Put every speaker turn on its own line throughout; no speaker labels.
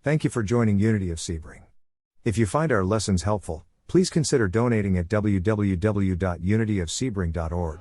Thank you for joining Unity of Sebring. If you find our lessons helpful, please consider donating at www.unityofsebring.org.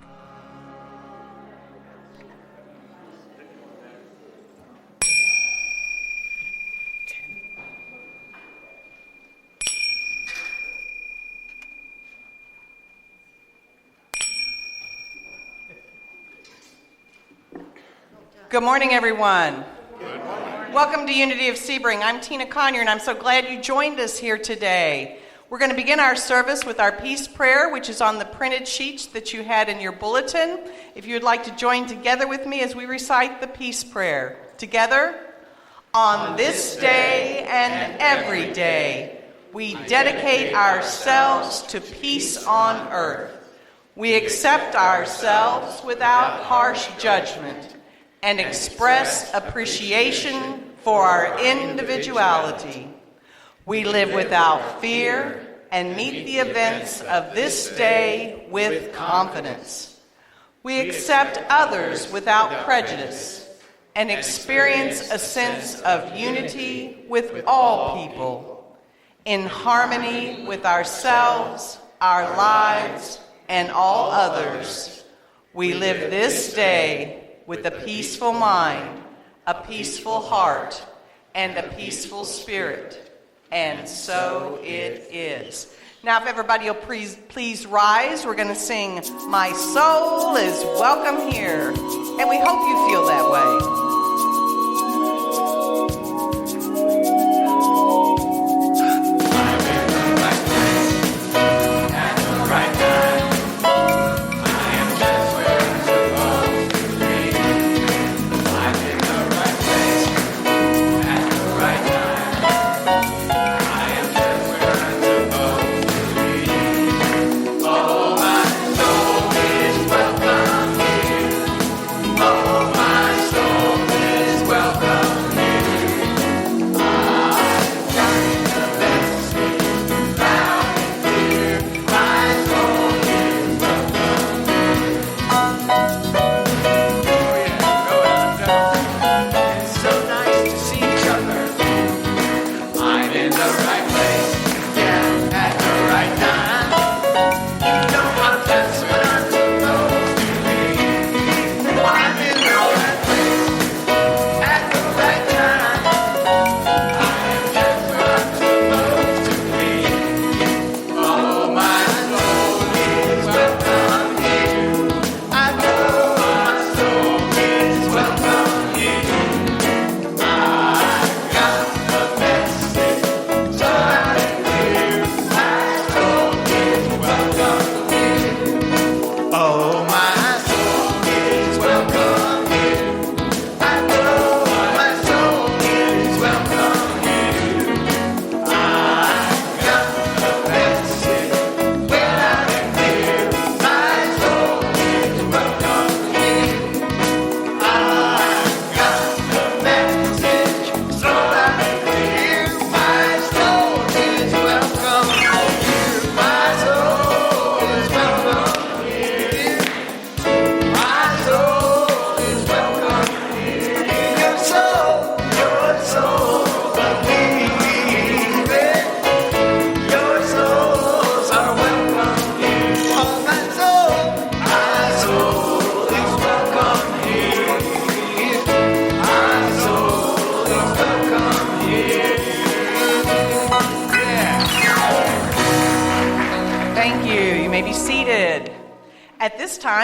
Good morning, everyone. Good morning. Welcome to Unity of Sebring. I'm Tina Conyer, and I'm so glad you joined us here today. We're going to begin our service with our peace prayer, which is on the printed sheets that you had in your bulletin. If you would like to join together with me as we recite the peace prayer. Together, on this day and every day, we dedicate ourselves to peace on earth. We accept ourselves without harsh judgment and express appreciation for our individuality. We live without fear and meet the events of this day with confidence. We accept others without prejudice and experience a sense of unity with all people, in harmony with ourselves, our lives, and all others. We live this day with a peaceful mind, a peaceful heart, and a peaceful spirit. And so it is. Now, if everybody will please rise, we're going to sing, "My Soul is Welcome Here." And we hope you feel that way.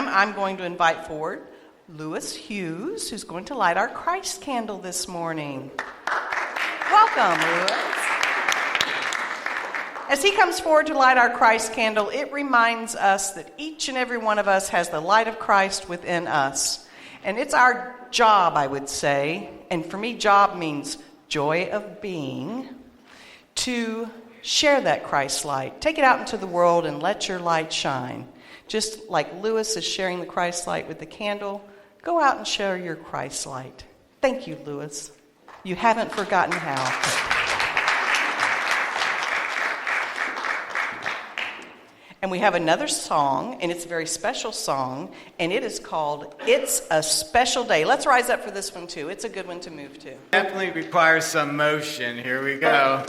I'm going to invite forward Lewis Hughes, who's going to light our Christ candle this morning. Welcome, Lewis. As he comes forward to light our Christ candle, it reminds us that each and every one of us has the light of Christ within us. And it's our job, I would say, and for me, job means joy of being, to share that Christ light. Take it out into the world and let your light shine. Just like Lewis is sharing the Christ light with the candle, go out and share your Christ light. Thank you, Lewis. You haven't forgotten how. And we have another song, and it's a very special song, and it is called It's a Special Day. Let's rise up for this one, too. It's a good one to move to.
Definitely requires some motion. Here we go.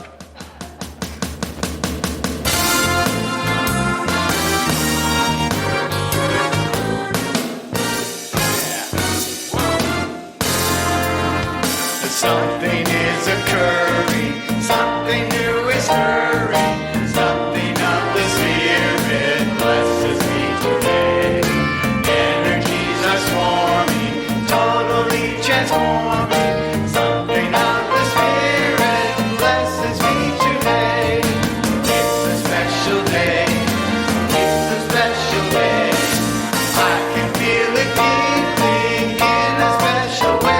Something is occurring, something new is stirring, something of the Spirit blesses me today. Energies are swarming, totally transforming, something of the Spirit blesses me today. It's a special day, it's a special day, I can feel it deeply in a special way.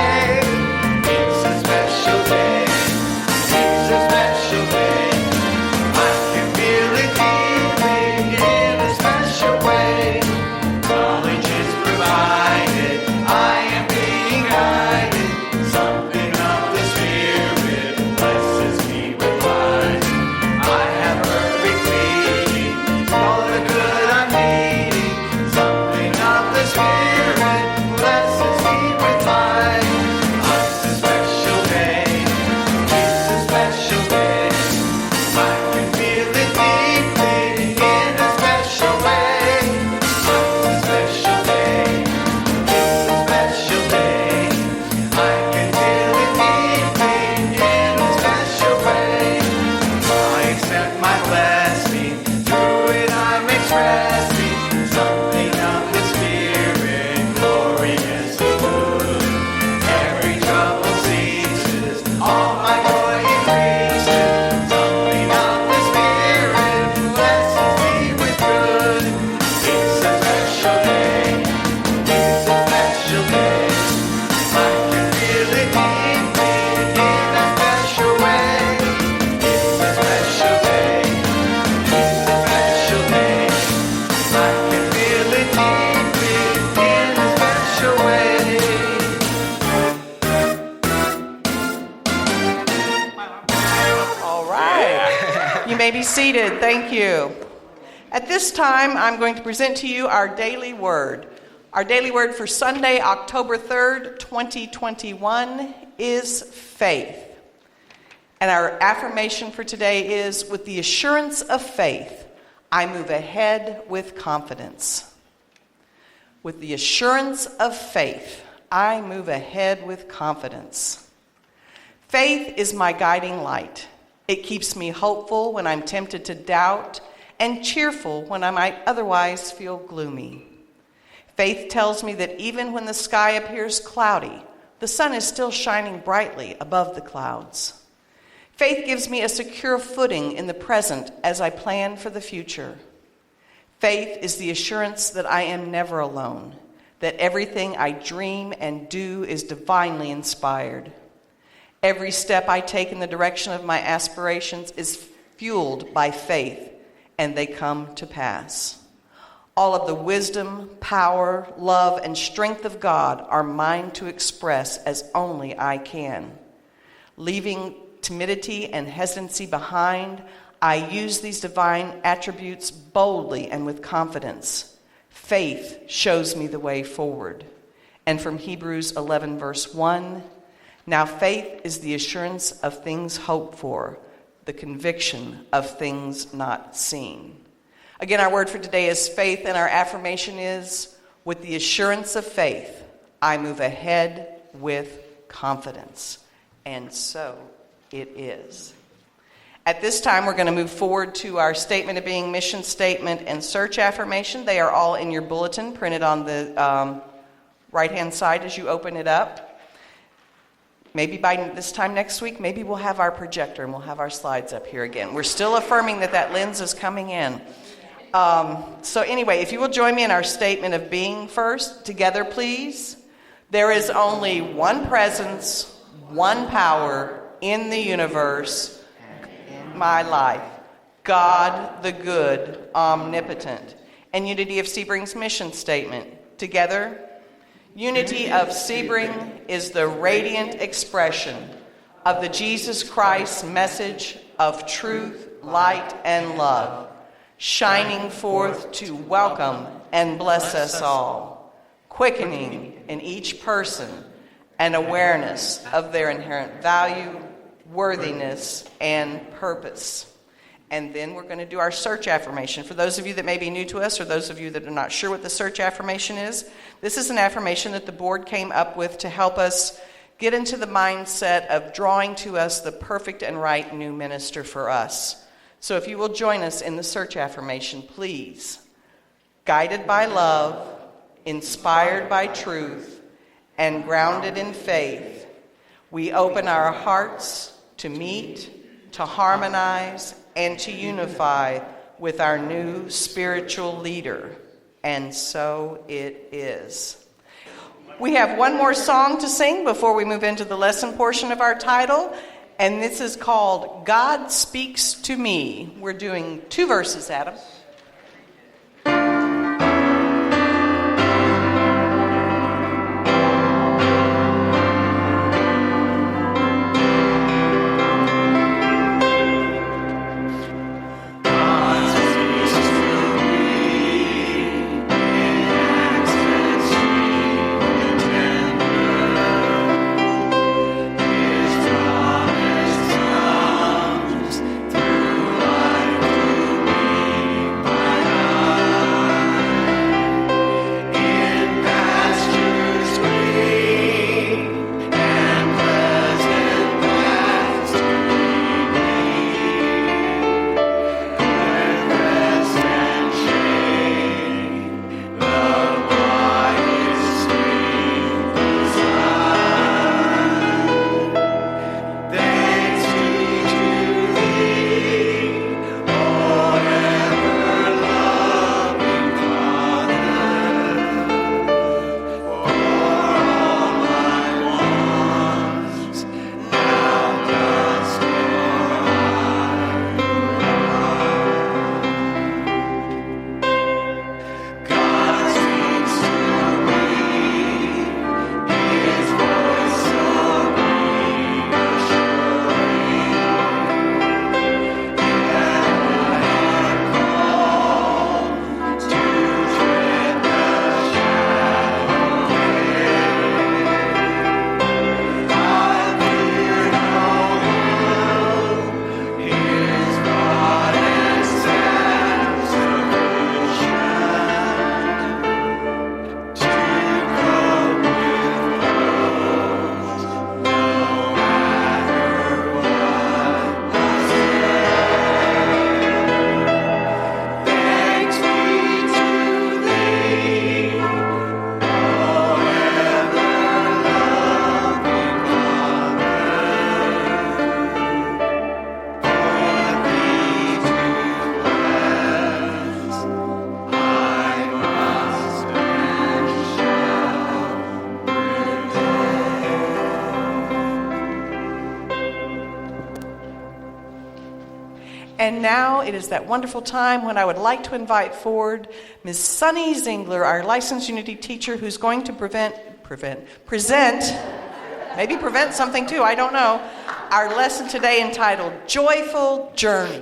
Be seated. Thank you. At this time, I'm going to present to you our daily word. Our daily word for Sunday, October 3rd, 2021 is faith. And our affirmation for today is, with the assurance of faith, I move ahead with confidence. With the assurance of faith, I move ahead with confidence. Faith is my guiding light. It keeps me hopeful when I'm tempted to doubt and cheerful when I might otherwise feel gloomy. Faith tells me that even when the sky appears cloudy, the sun is still shining brightly above the clouds. Faith gives me a secure footing in the present as I plan for the future. Faith is the assurance that I am never alone, that everything I dream and do is divinely inspired. Every step I take in the direction of my aspirations is fueled by faith, and they come to pass. All of the wisdom, power, love, and strength of God are mine to express as only I can. Leaving timidity and hesitancy behind, I use these divine attributes boldly and with confidence. Faith shows me the way forward. And from Hebrews 11, verse 1, now faith is the assurance of things hoped for, the conviction of things not seen. Again, our word for today is faith, and our affirmation is, with the assurance of faith, I move ahead with confidence. And so it is. At this time, we're going to move forward to our statement of being, mission statement, and search affirmation. They are all in your bulletin, printed on the right-hand side as you open it up. Maybe by this time next week, maybe we'll have our projector and we'll have our slides up here again. We're still affirming that lens is coming in. So anyway, if you will join me in our statement of being first, together please. There is only one presence, one power in the universe, my life, God the good, omnipotent. And Unity of Sebring's mission statement, together. Unity of Sebring is the radiant expression of the Jesus Christ message of truth, light, and love. shining forth to welcome and bless us all, quickening in each person an awareness of their inherent value, worthiness, and purpose. And then we're going to do our search affirmation. For those of you that may be new to us, or those of you that are not sure what the search affirmation is, this is an affirmation that the board came up with to help us get into the mindset of drawing to us the perfect and right new minister for us. So if you will join us in the search affirmation, please. Guided by love, inspired by truth, and grounded in faith, we open our hearts to meet, to harmonize, and to unify with our new spiritual leader. And so it is. We have one more song to sing before we move into the lesson portion of our title, and this is called God Speaks to Me. We're doing 2 verses, Adam. And now it is that wonderful time when I would like to invite forward Ms. Sunny Zingler, our licensed Unity teacher, who's going to present, maybe prevent something too, I don't know, our lesson today entitled Joyful Journey.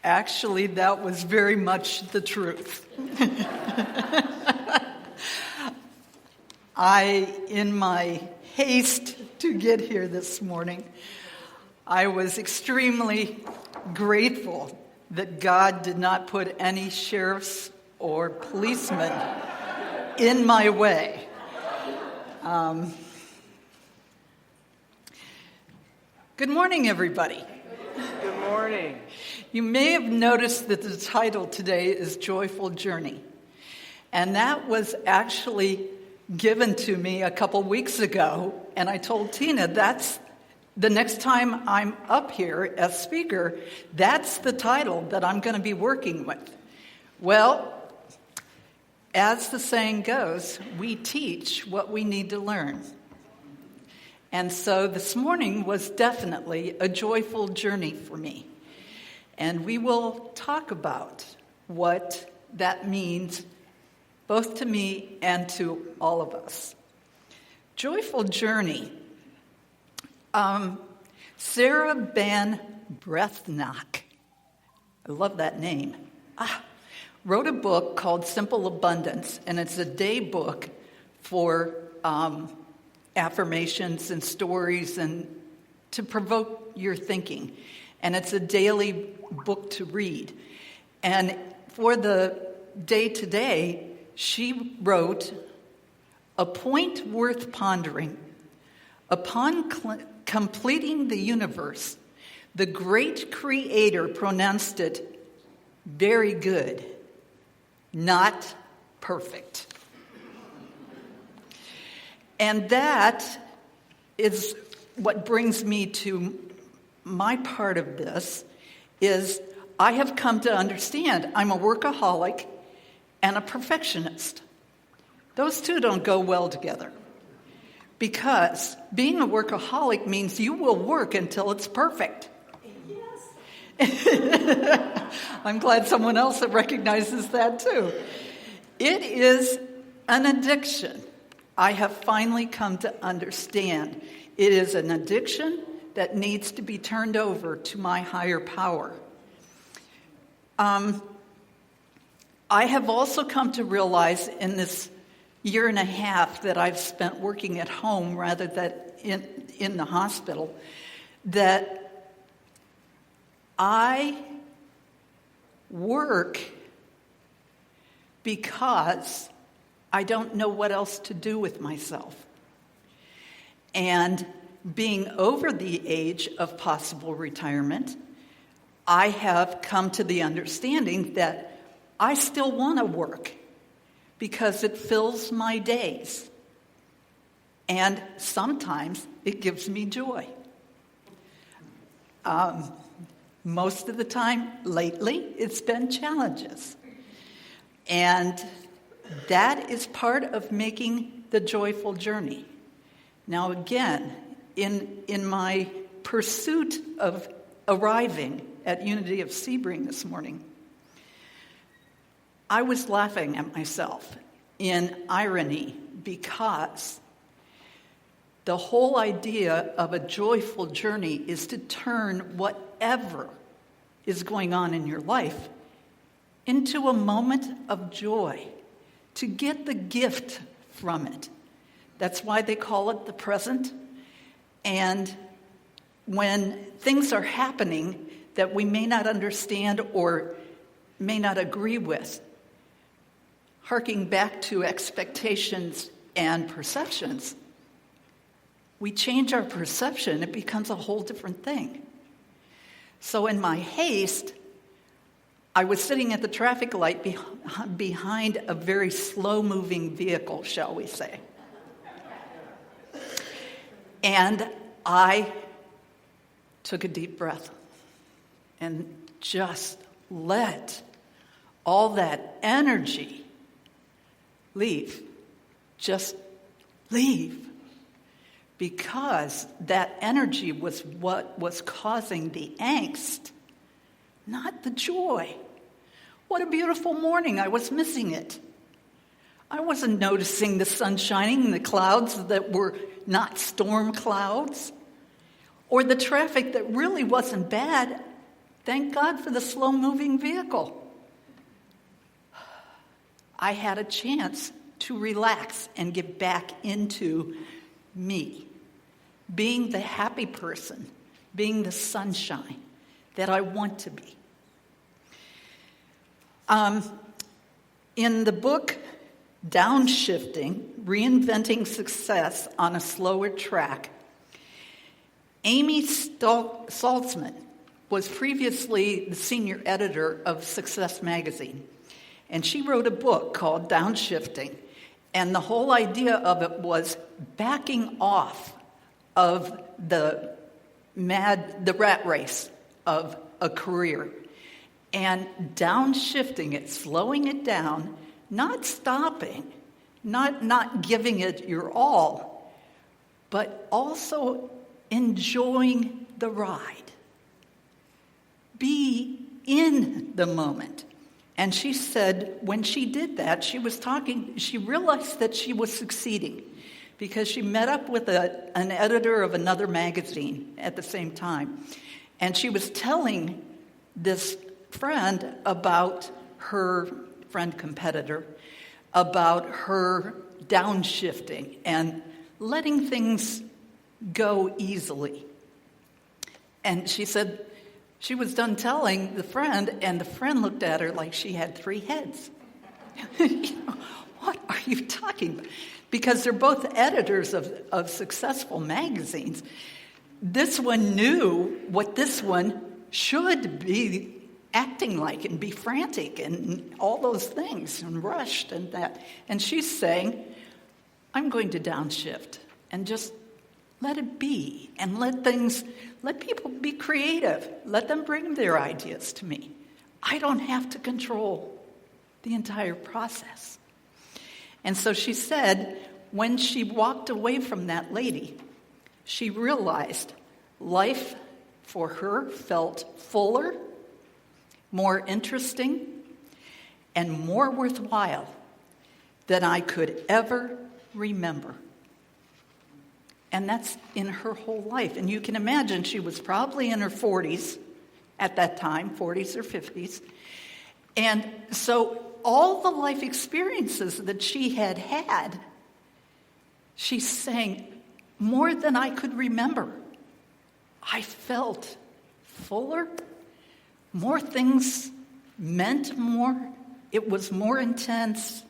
Actually, that was very much the truth. In my haste to get here this morning, I was extremely grateful that God did not put any sheriffs or policemen in my way. Good morning, everybody.
Good morning.
You may have noticed that the title today is Joyful Journey. And that was actually given to me a couple weeks ago. And I told Tina, that's the next time I'm up here as speaker, that's the title that I'm going to be working with. Well, as the saying goes, we teach what we need to learn. And so this morning was definitely a joyful journey for me. And we will talk about what that means. both to me and to all of us. Joyful Journey. Sarah Van Brethnock, I love that name, wrote a book called Simple Abundance, and it's a day book for affirmations and stories and to provoke your thinking. And it's a daily book to read. And for the day today, she wrote, "A point worth pondering. Upon completing the universe, the great creator pronounced it very good, not perfect." And that is what brings me to my part of this, is I have come to understand I'm a workaholic and a perfectionist. Those two don't go well together. Because being a workaholic means you will work until it's perfect. Yes. I'm glad someone else recognizes that too. It is an addiction. I have finally come to understand. It is an addiction that needs to be turned over to my higher power. I have also come to realize in this year and a half that I've spent working at home rather than in the hospital, that I work because I don't know what else to do with myself. And being over the age of possible retirement, I have come to the understanding that I still want to work because it fills my days. And sometimes it gives me joy. Most of the time, lately, it's been challenges. And that is part of making the joyful journey. Now again, in my pursuit of arriving at Unity of Sebring this morning, I was laughing at myself in irony because the whole idea of a joyful journey is to turn whatever is going on in your life into a moment of joy, to get the gift from it. That's why they call it the present. And when things are happening that we may not understand or may not agree with, harking back to expectations and perceptions, we change our perception, it becomes a whole different thing. So in my haste, I was sitting at the traffic light behind a very slow-moving vehicle, shall we say. And I took a deep breath and just let all that energy leave. Just leave. Because that energy was what was causing the angst, not the joy. What a beautiful morning. I was missing it. I wasn't noticing the sun shining and the clouds that were not storm clouds, or the traffic that really wasn't bad. Thank God for the slow-moving vehicle. I had a chance to relax and get back into me, being the happy person, being the sunshine that I want to be. In the book Downshifting, Reinventing Success on a Slower Track, Amy Saltzman was previously the senior editor of Success magazine, and she wrote a book called Downshifting, and the whole idea of it was backing off of the rat race of a career and downshifting it, slowing it down, not stopping, not giving it your all, but also enjoying the ride. Be in the moment And she said when she did that, she realized that she was succeeding because she met up with an editor of another magazine at the same time. And she was telling this friend about her friend competitor, about her downshifting and letting things go easily. And she said she was done telling the friend, and the friend looked at her like she had 3 heads. What are you talking about? Because they're both editors of successful magazines. This one knew what this one should be acting like and be frantic and all those things and rushed and that. And she's saying, I'm going to downshift and just let it be and let people be creative. Let them bring their ideas to me. I don't have to control the entire process. And so she said, when she walked away from that lady, she realized life for her felt fuller, more interesting, and more worthwhile than I could ever remember. And that's in her whole life. And you can imagine she was probably in her 40s at that time, 40s or 50s. And so all the life experiences that she had, she's saying, more than I could remember. I felt fuller. More things meant more. It was more intense.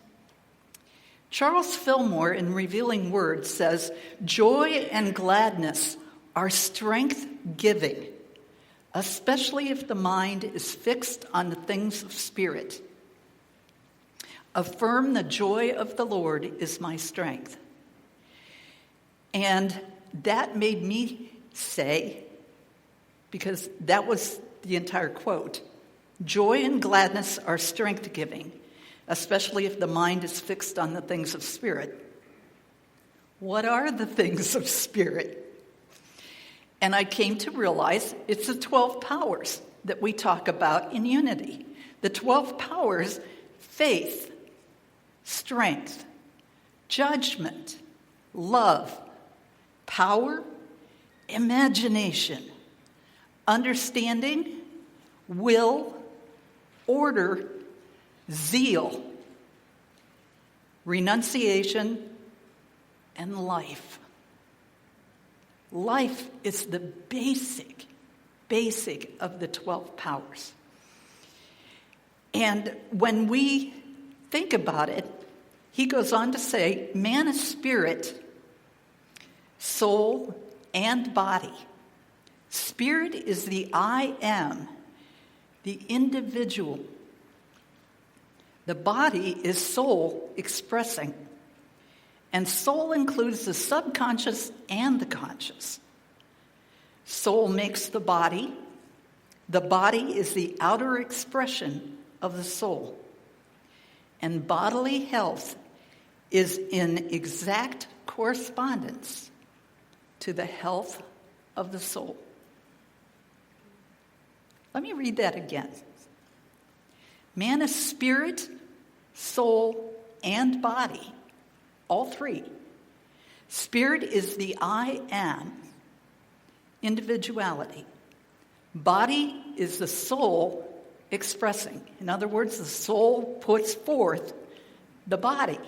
Charles Fillmore, in Revealing Words, says, joy and gladness are strength-giving, especially if the mind is fixed on the things of spirit. Affirm the joy of the Lord is my strength. And that made me say, because that was the entire quote, joy and gladness are strength-giving, especially if the mind is fixed on the things of spirit. What are the things of spirit? And I came to realize it's the 12 powers that we talk about in unity. The 12 powers: faith, strength, judgment, love, power, imagination, understanding, will, order, zeal, renunciation, and life. Life is the basic of the 12 powers. And when we think about it, he goes on to say, man is spirit, soul, and body. Spirit is the I am, the individual. The body is soul expressing. And soul includes the subconscious and the conscious. Soul makes the body. The body is the outer expression of the soul. And bodily health is in exact correspondence to the health of the soul. Let me read that again. Man is spirit, soul, and body, all three. Spirit is the I am, individuality. Body is the soul expressing. In other words, the soul puts forth the body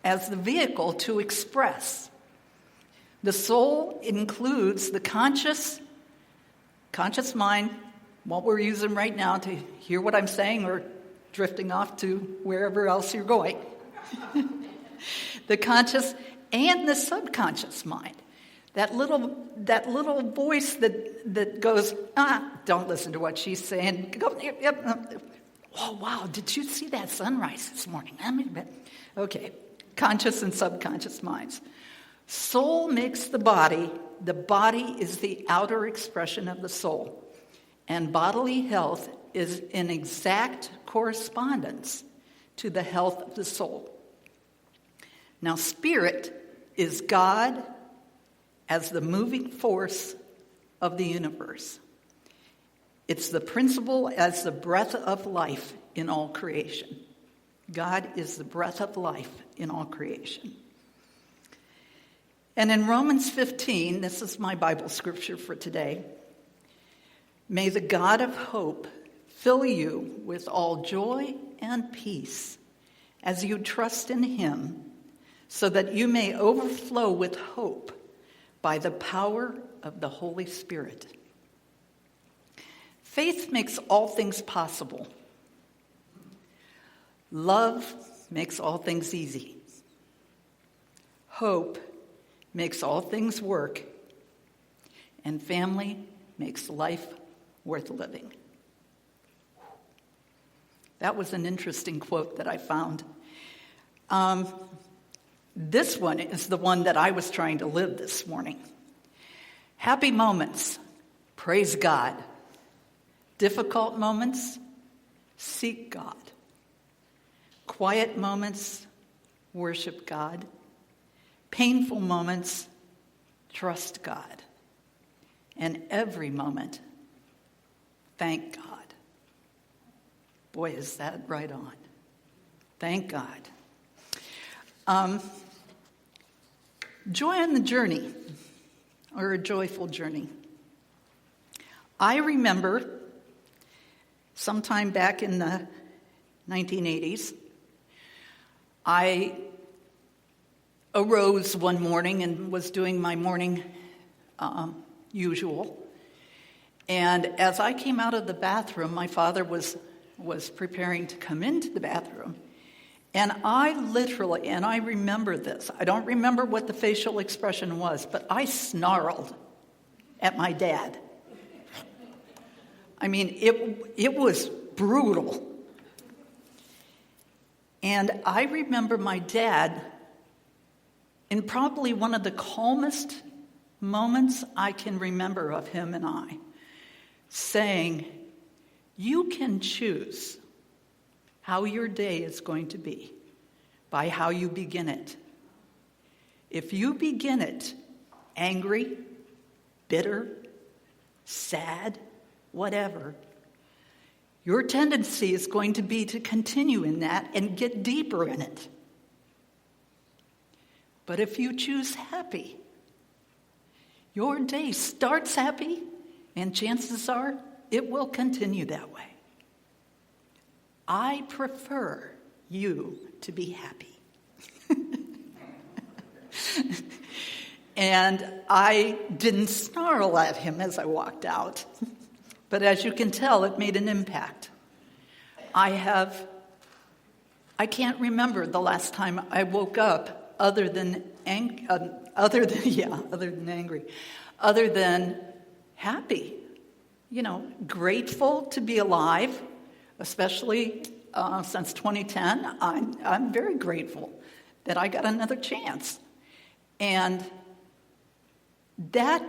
as the vehicle to express. The soul includes the conscious mind, what we're using right now to hear what I'm saying or drifting off to wherever else you're going. The conscious and the subconscious mind. That little voice that goes, don't listen to what she's saying. Go, yep. Oh, wow, did you see that sunrise this morning? Okay, conscious and subconscious minds. Soul makes the body. The body is the outer expression of the soul. And bodily health is in exact correspondence to the health of the soul. Now, spirit is God as the moving force of the universe. It's the principle as the breath of life in all creation. God is the breath of life in all creation. And in Romans 15, this is my Bible scripture for today. May the God of hope fill you with all joy and peace as you trust in him, so that you may overflow with hope by the power of the Holy Spirit. Faith makes all things possible. Love makes all things easy. Hope makes all things work. And family makes life worth living. That was an interesting quote that I found. This one is the one that I was trying to live this morning. Happy moments, praise God. Difficult moments, seek God. Quiet moments, worship God. Painful moments, trust God. And every moment, thank God. Boy, is that right on. Thank God. Joy on the journey, or a joyful journey. I remember sometime back in the 1980s, I arose one morning and was doing my morning usual. And as I came out of the bathroom, my father was preparing to come into the bathroom. And I literally, and I remember this, I don't remember what the facial expression was, but I snarled at my dad. I mean, it was brutal. And I remember my dad, in probably one of the calmest moments I can remember of him and I, saying, you can choose how your day is going to be by how you begin it. If you begin it angry, bitter, sad, whatever, your tendency is going to be to continue in that and get deeper in it. But if you choose happy, your day starts happy, and chances are it will continue that way. I prefer you to be happy. And I didn't snarl at him as I walked out. But as you can tell, it made an impact. I can't remember the last time I woke up other than angry, other than happy. You know, grateful to be alive, especially since 2010. I'm very grateful that I got another chance. And that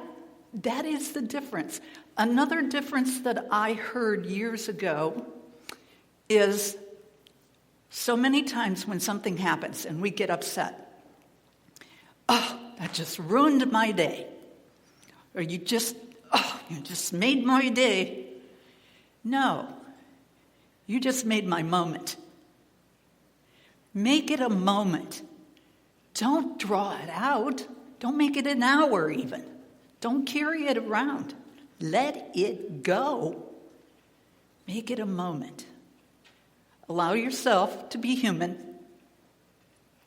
is the difference. Another difference that I heard years ago is so many times when something happens and we get upset, oh, that just ruined my day. Or you just made my day. No, you just made my moment. Make it a moment. Don't draw it out. Don't make it an hour even. Don't carry it around. Let it go. Make it a moment. Allow yourself to be human,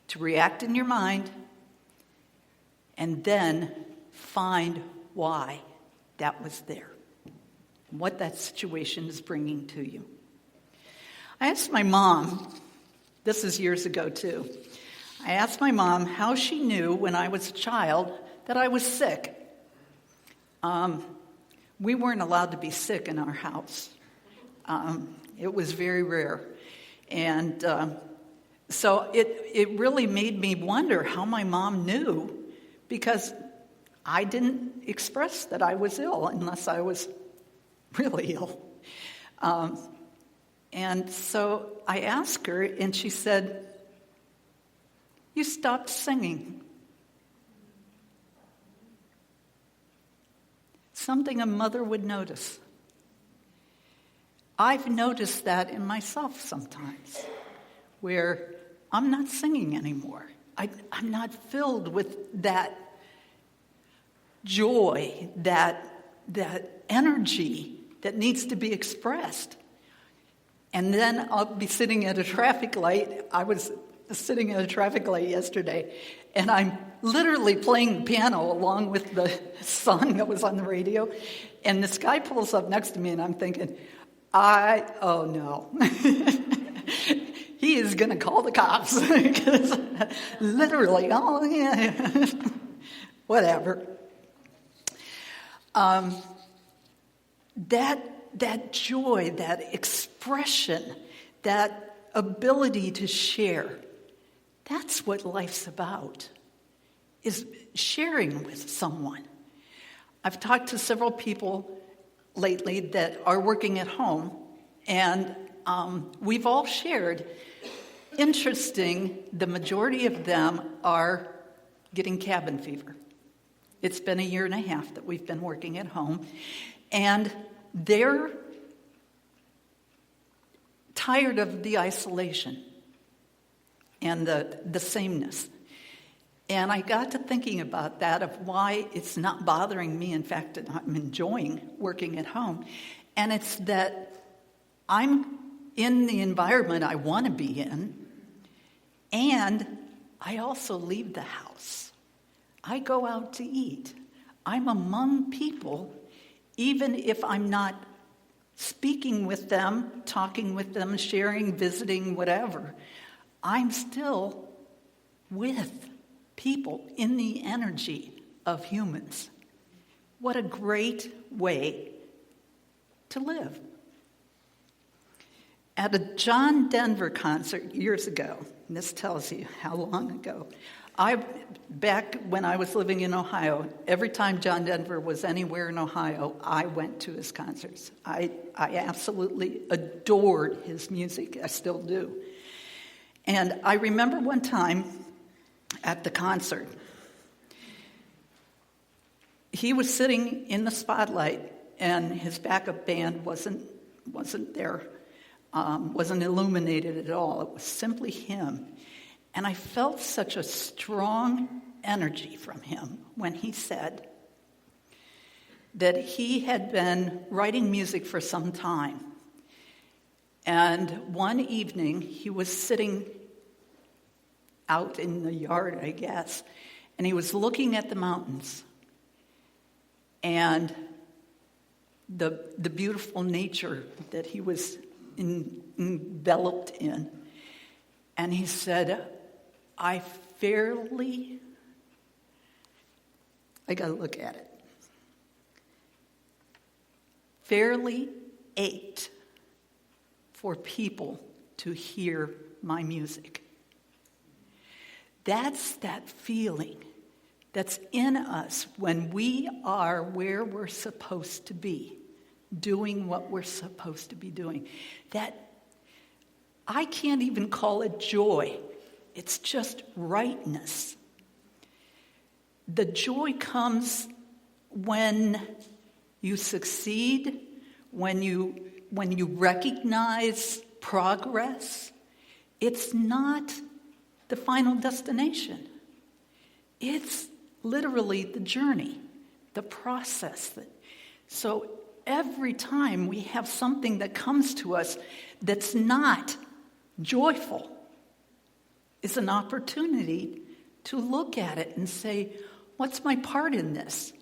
to react in your mind, and then find why that was there, what that situation is bringing to you. I asked my mom, this is years ago too, I asked my mom how she knew when I was a child that I was sick. We weren't allowed to be sick in our house. It was very rare. And so it really made me wonder how my mom knew, because I didn't express that I was ill unless I was really ill. And so I asked her, and she said, "You stopped singing." Something a mother would notice. I've noticed that in myself sometimes, where I'm not singing anymore. I'm not filled with that joy, that energy that needs to be expressed. And then I'll be sitting at a traffic light. I was sitting at a traffic light yesterday, and I'm literally playing the piano along with the song that was on the radio. And this guy pulls up next to me, and I'm thinking, oh no. He is going to call the cops. Literally, oh yeah. Whatever. That joy, that expression, that ability to share, that's what life's about, is sharing with someone. I've talked to several people lately that are working at home, and we've all shared. Interesting, the majority of them are getting cabin fever. It's been 1.5 years that we've been working at home, and they're tired of the isolation and the sameness. And I got to thinking about that, of why it's not bothering me. In fact, I'm enjoying working at home. And it's that I'm in the environment I want to be in, and I also leave the house. I go out to eat. I'm among people, even if I'm not speaking with them, talking with them, sharing, visiting, whatever. I'm still with people in the energy of humans. What a great way to live. At a John Denver concert years ago, and this tells you how long ago, back when I was living in Ohio, every time John Denver was anywhere in Ohio, I went to his concerts. I absolutely adored his music. I still do. And I remember one time at the concert, he was sitting in the spotlight, and his backup band wasn't there, wasn't illuminated at all. It was simply him. And I felt such a strong energy from him when he said that he had been writing music for some time. And one evening, he was sitting out in the yard, I guess, and he was looking at the mountains and the beautiful nature that he was enveloped in. And he said, I got to look at it, fairly ached for people to hear my music. That's that feeling that's in us when we are where we're supposed to be, doing what we're supposed to be doing. That I can't even call it joy. It's just rightness. The joy comes when you succeed, when you recognize progress. It's not the final destination. It's literally the journey, the process. So every time we have something that comes to us that's not joyful, it's an opportunity to look at it and say, what's my part in this?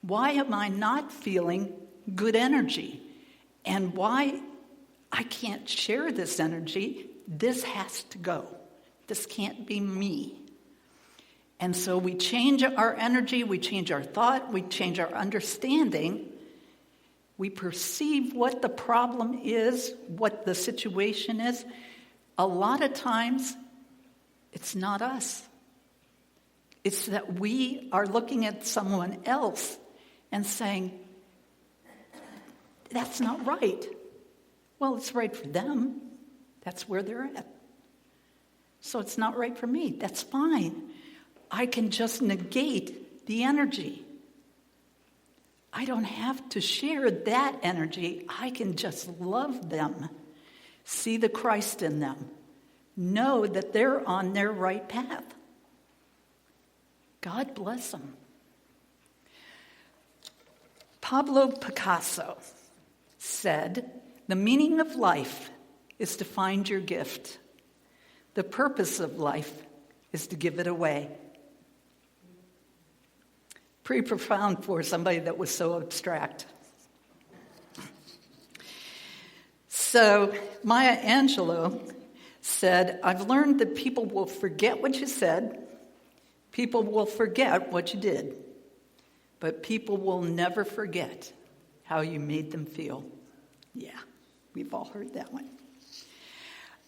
Why am I not feeling good energy? And why I can't share this energy? This has to go. This can't be me. And so we change our energy, we change our thought, we change our understanding. We perceive what the problem is, what the situation is. A lot of times, it's not us. It's that we are looking at someone else and saying, that's not right. Well, it's right for them. That's where they're at. So it's not right for me. That's fine. I can just negate the energy. I don't have to share that energy. I can just love them, see the Christ in them, know that they're on their right path. God bless them. Pablo Picasso said, "The meaning of life is to find your gift. The purpose of life is to give it away." Pretty profound for somebody that was so abstract. So Maya Angelou said, "I've learned that people will forget what you said, people will forget what you did, but people will never forget how you made them feel." Yeah, we've all heard that one.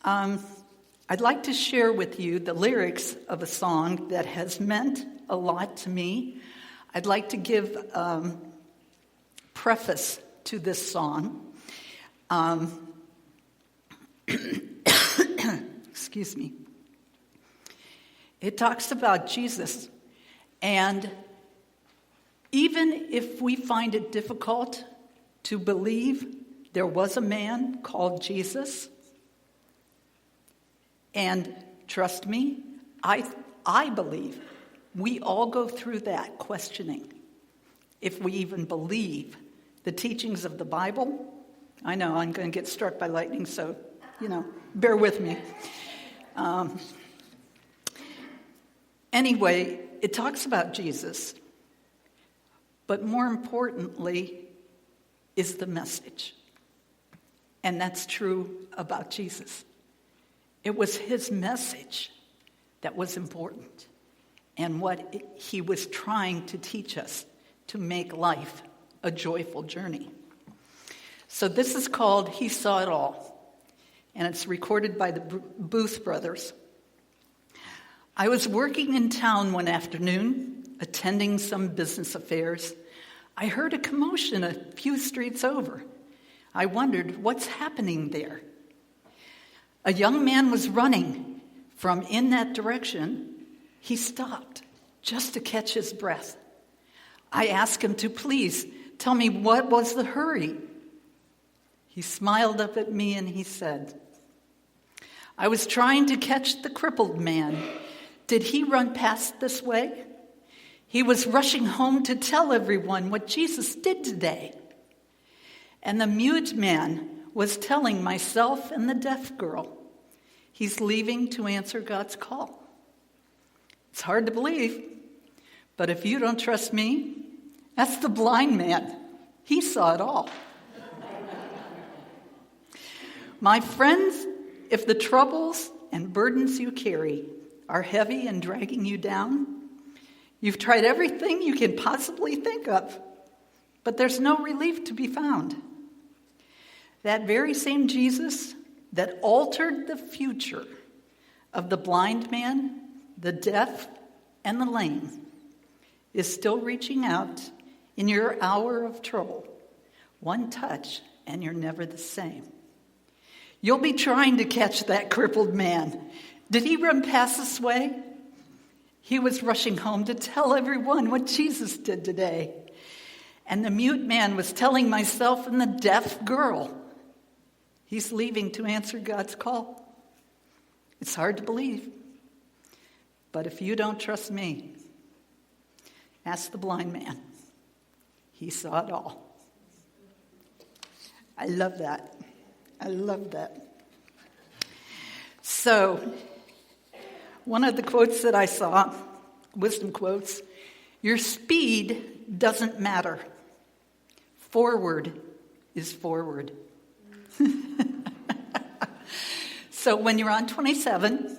I'd like to share with you the lyrics of a song that has meant a lot to me. I'd like to give preface to this song. Excuse me. It talks about Jesus, and even if we find it difficult to believe there was a man called Jesus, and trust me, I believe we all go through that questioning. If we even believe the teachings of the Bible, I know I'm going to get struck by lightning, so, bear with me. Anyway, it talks about Jesus, but more importantly is the message. And that's true about Jesus. It was his message that was important and what he was trying to teach us to make life a joyful journey. So this is called "He Saw It All," and it's recorded by the Booth Brothers. I was working in town one afternoon, attending some business affairs. I heard a commotion a few streets over. I wondered what's happening there. A young man was running from in that direction. He stopped just to catch his breath. I asked him to please tell me what was the hurry. He smiled up at me and he said, "I was trying to catch the crippled man. Did he run past this way? He was rushing home to tell everyone what Jesus did today." And the mute man was telling myself and the deaf girl, he's leaving to answer God's call. It's hard to believe, but if you don't trust me, ask the blind man. He saw it all. My friends, if the troubles and burdens you carry are heavy and dragging you down, you've tried everything you can possibly think of, but there's no relief to be found. That very same Jesus that altered the future of the blind man, the deaf, and the lame is still reaching out in your hour of trouble. One touch and you're never the same. You'll be trying to catch that crippled man. Did he run past this way? He was rushing home to tell everyone what Jesus did today. And the mute man was telling myself and the deaf girl, he's leaving to answer God's call. It's hard to believe. But if you don't trust me, ask the blind man. He saw it all. I love that. I love that. So, one of the quotes that I saw, wisdom quotes, your speed doesn't matter. Forward is forward. So when you're on 27,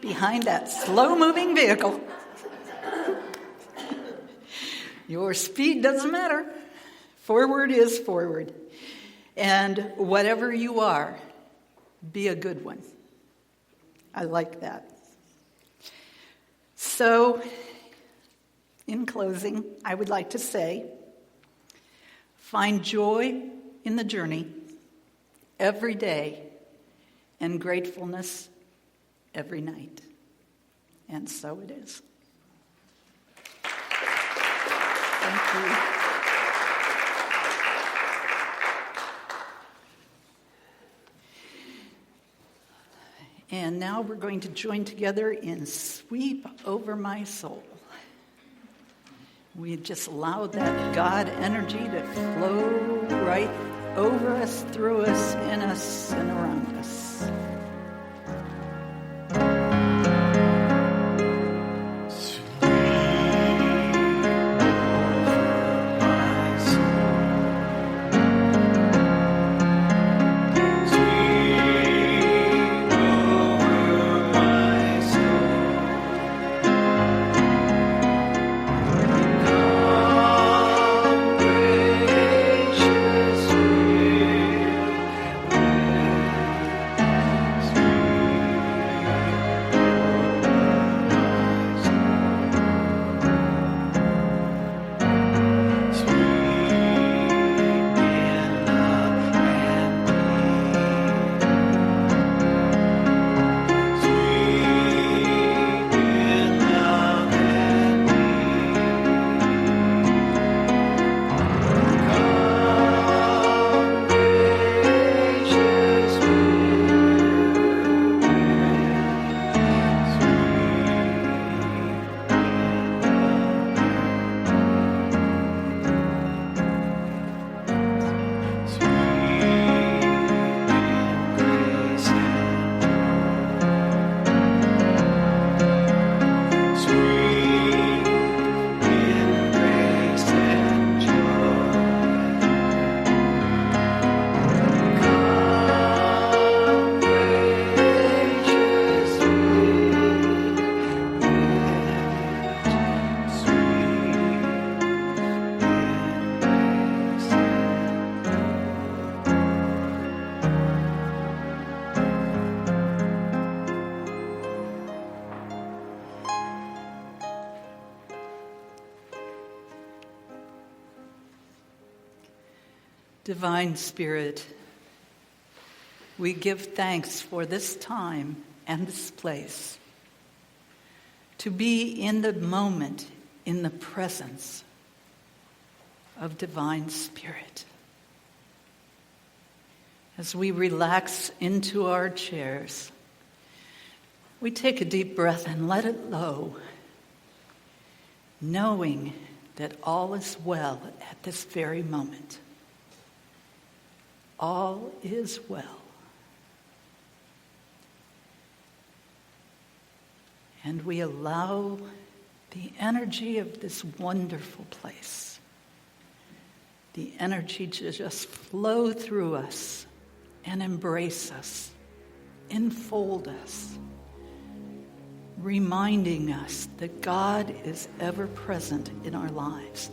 behind that slow-moving vehicle, your speed doesn't matter. Forward is forward. And whatever you are, be a good one. I like that. So, in closing, I would like to say, find joy in the journey every day and gratefulness every night. And so it is. Thank you. And now we're going to join together in Sweep Over My Soul. We just allow that God energy to flow right over us, through us, in us, and around us. Divine Spirit, we give thanks for this time and this place, to be in the moment, in the presence of Divine Spirit. As we relax into our chairs, we take a deep breath and let it low, knowing that all is well at this very moment. All is well. And we allow the energy of this wonderful place, the energy to just flow through us and embrace us, enfold us, reminding us that God is ever present in our lives.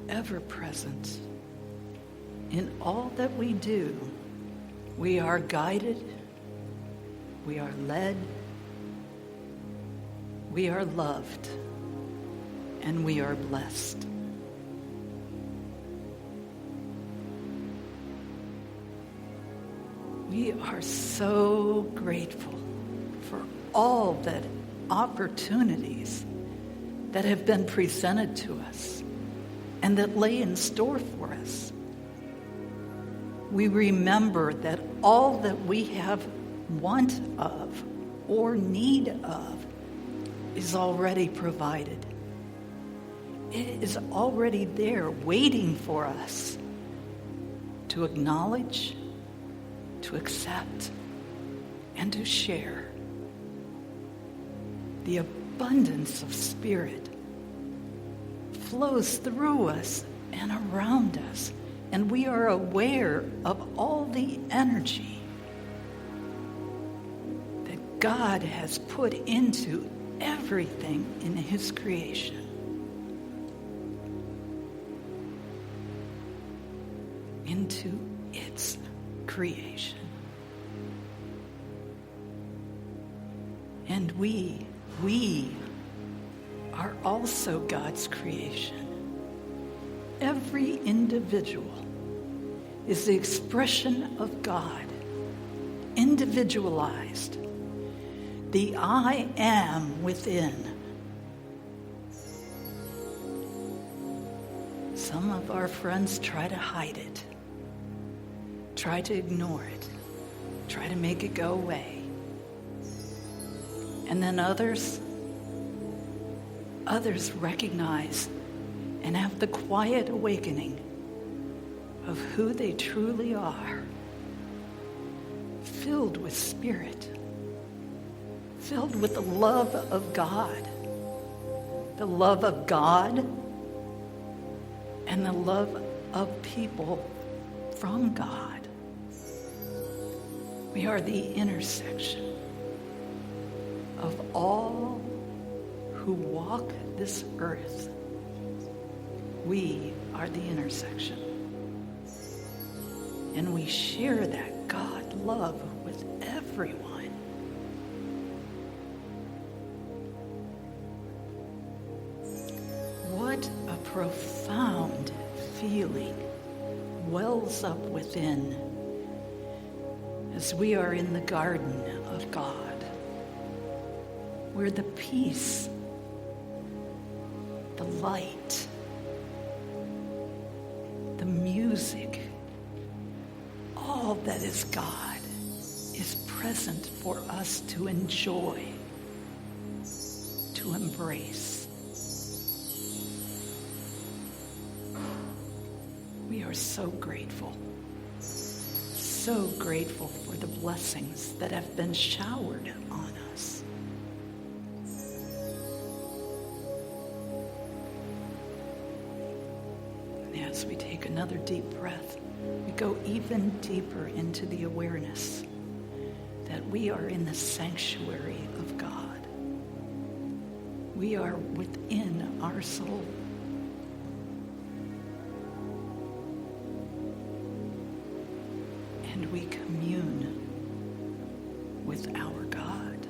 Ever present in all that we do. We are guided, we are led, we are loved, and we are blessed. We are so grateful for all the opportunities that have been presented to us and that lay in store for us. We remember that all that we have want of or need of is already provided. It is already there waiting for us to acknowledge, to accept, and to share. The abundance of Spirit flows through us and around us, and we are aware of all the energy that God has put into everything in His creation. Into its creation. And we are also God's creation. Every individual is the expression of God, individualized. The I am within. Some of our friends try to hide it. try to ignore it, try to make it go away. And then others recognize and have the quiet awakening of who they truly are, filled with Spirit, filled with the love of God and the love of people from God. We are the intersection of all who walk this earth. We are the intersection. And we share that God love with everyone. What a profound feeling wells up within as we are in the garden of God, where the peace, the light, the music, all that is God is present for us to enjoy, to embrace. We are so grateful for the blessings that have been showered on us. And as we take another deep breath, we go even deeper into the awareness that we are in the sanctuary of God. We are within our soul. And we commune with our God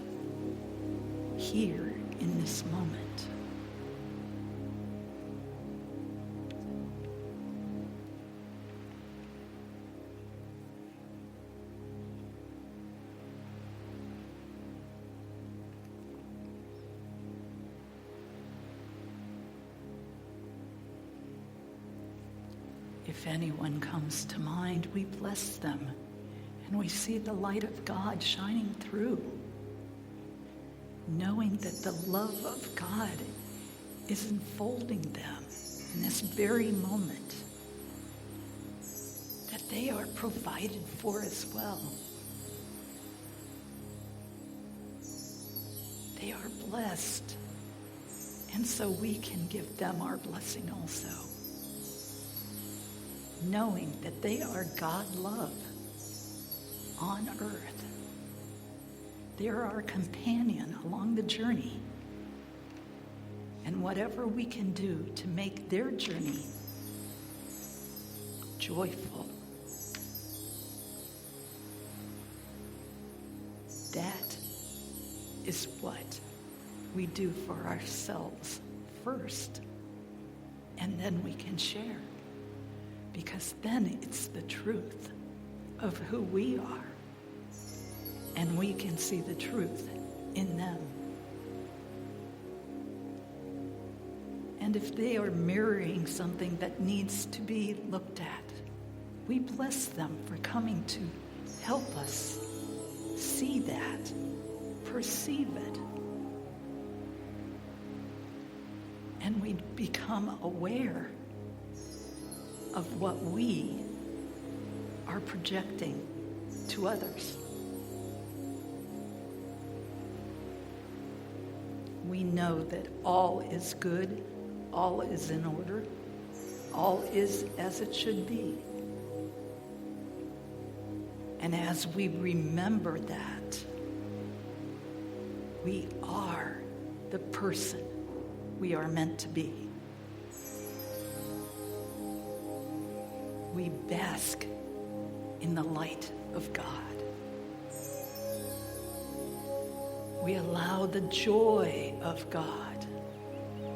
here in this moment. If anyone comes to mind, we bless them, and we see the light of God shining through, knowing that the love of God is enfolding them in this very moment, that they are provided for as well. They are blessed, and so we can give them our blessing also, knowing that they are God love on earth. They are our companion along the journey. And whatever we can do to make their journey joyful, that is what we do for ourselves first, and then we can share. Because then it's the truth of who we are. And we can see the truth in them. And if they are mirroring something that needs to be looked at, we bless them for coming to help us see that, perceive it. And we become aware of what we are projecting to others. We know that all is good, all is in order, all is as it should be. And as we remember that, we are the person we are meant to be. We bask in the light of God. We allow the joy of God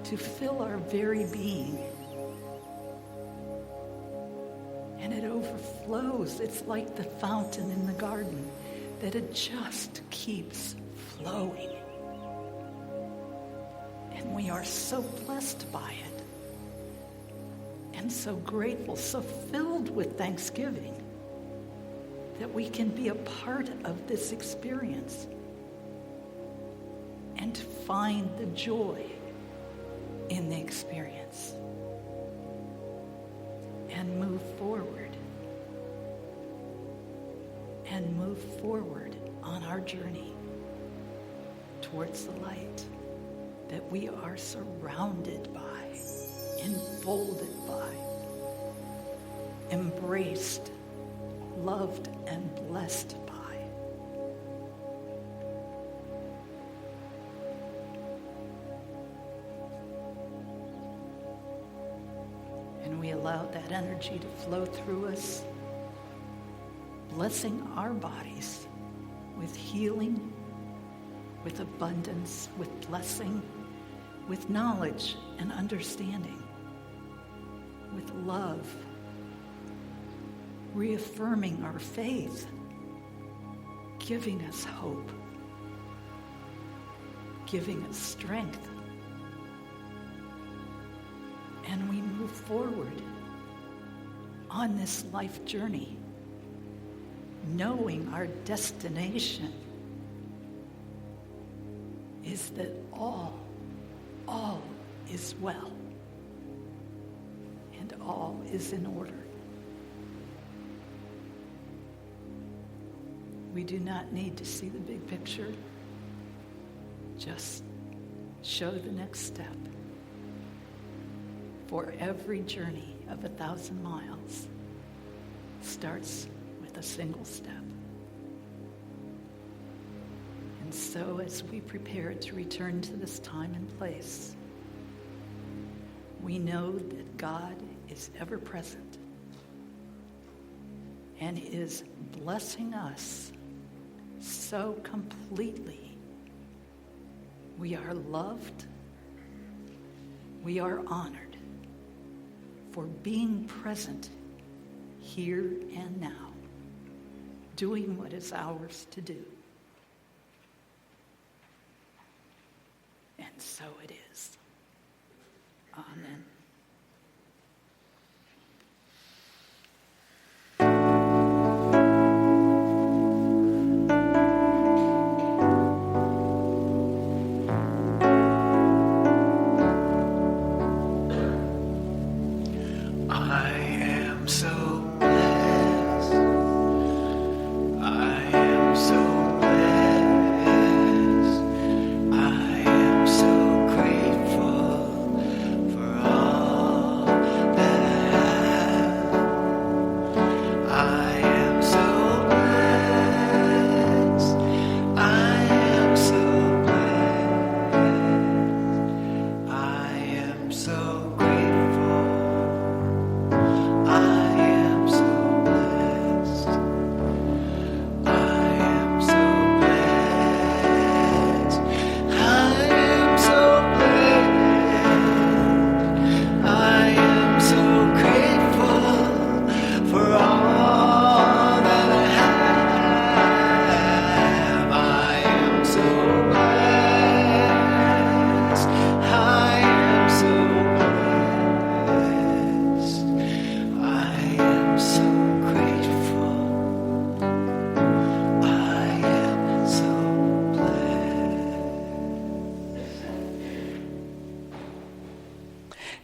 to fill our very being. And it overflows. It's like the fountain in the garden, that it just keeps flowing. And we are so blessed by it. And so grateful, so filled with thanksgiving that we can be a part of this experience and to find the joy in the experience and move forward on our journey towards the light that we are surrounded by, enfolded by, embraced, loved, and blessed by. And we allow that energy to flow through us, blessing our bodies with healing, with abundance, with blessing, with knowledge and understanding, with love, reaffirming our faith, giving us hope, giving us strength. And we move forward on this life journey, knowing our destination is that all is well and all is in order. We do not need to see the big picture. Just show the next step. For every journey of 1,000 miles starts with a single step. And so as we prepare to return to this time and place, we know that God is ever present and is blessing us so completely. We are loved. We are honored for being present here and now, doing what is ours to do. And so it is. Amen.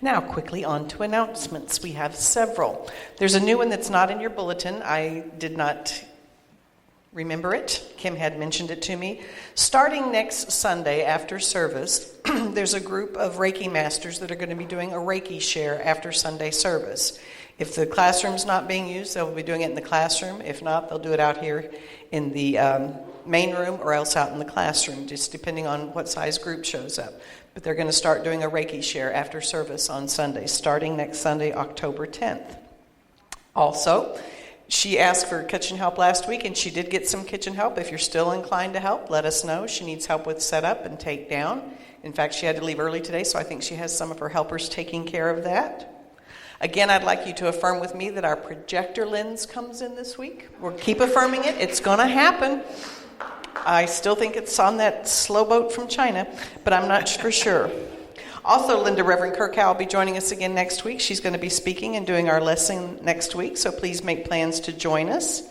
Now, quickly on to announcements. We have several. There's a new one that's not in your bulletin. I did not remember it. Kim had mentioned it to me. Starting next Sunday after service, there's a group of Reiki masters that are going to be doing a Reiki share after Sunday service. If the classroom's not being used, they'll be doing it in the classroom. If not, they'll do it out here in the main room or else out in the classroom, just depending on what size group shows up. But they're going to start doing a Reiki share after service on Sunday, starting next Sunday, October 10th. Also, she asked for kitchen help last week, and she did get some kitchen help. If you're still inclined to help, let us know. She needs help with setup and takedown. In fact, she had to leave early today, so I think she has some of her helpers taking care of that. Again, I'd like you to affirm with me that our projector lens comes in this week. We'll keep affirming it. It's going to happen. I still think it's on that slow boat from China, but I'm not for sure. Also, Linda Reverend Kirkhow will be joining us again next week. She's going to be speaking and doing our lesson next week, so please make plans to join us.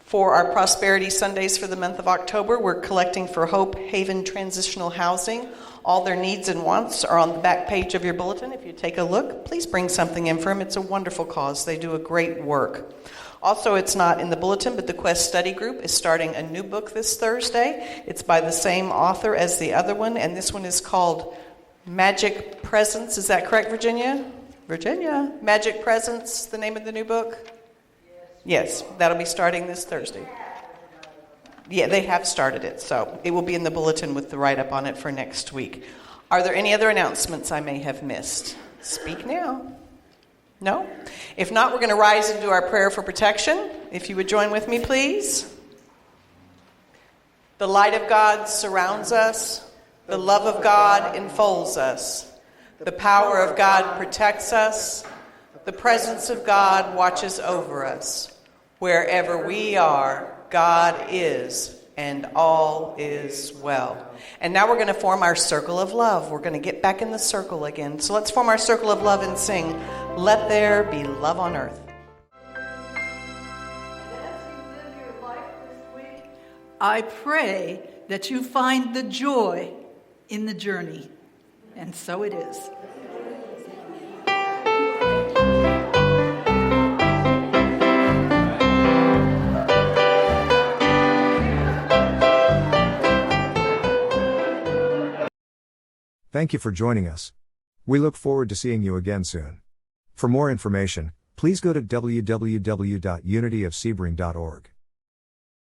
For our Prosperity Sundays for the month of October, we're collecting for Hope Haven Transitional Housing. All their needs and wants are on the back page of your bulletin. If you take a look, please bring something in for them. It's a wonderful cause. They do a great work. Also, it's not in the bulletin, but the Quest Study Group is starting a new book this Thursday. It's by the same author as the other one, and this one is called Magic Presence. Is that correct, Virginia? Virginia. Magic Presence, the name of the new book? Yes, that'll be starting this Thursday. Yeah, they have started it, so it will be in the bulletin with the write-up on it for next week. Are there any other announcements I may have missed? Speak now. No? If not, we're going to rise and do our prayer for protection. If you would join with me, please. The light of God surrounds us. The love of God enfolds us. The power of God protects us. The presence of God watches over us. Wherever we are, God is, and all is well. And now we're going to form our circle of love. We're going to get back in the circle again. So let's form our circle of love and sing, "Let There Be Love on Earth."
I pray that you find the joy in the journey. And so it is.
Thank you for joining us. We look forward to seeing you again soon. For more information, please go to www.unityofsebring.org.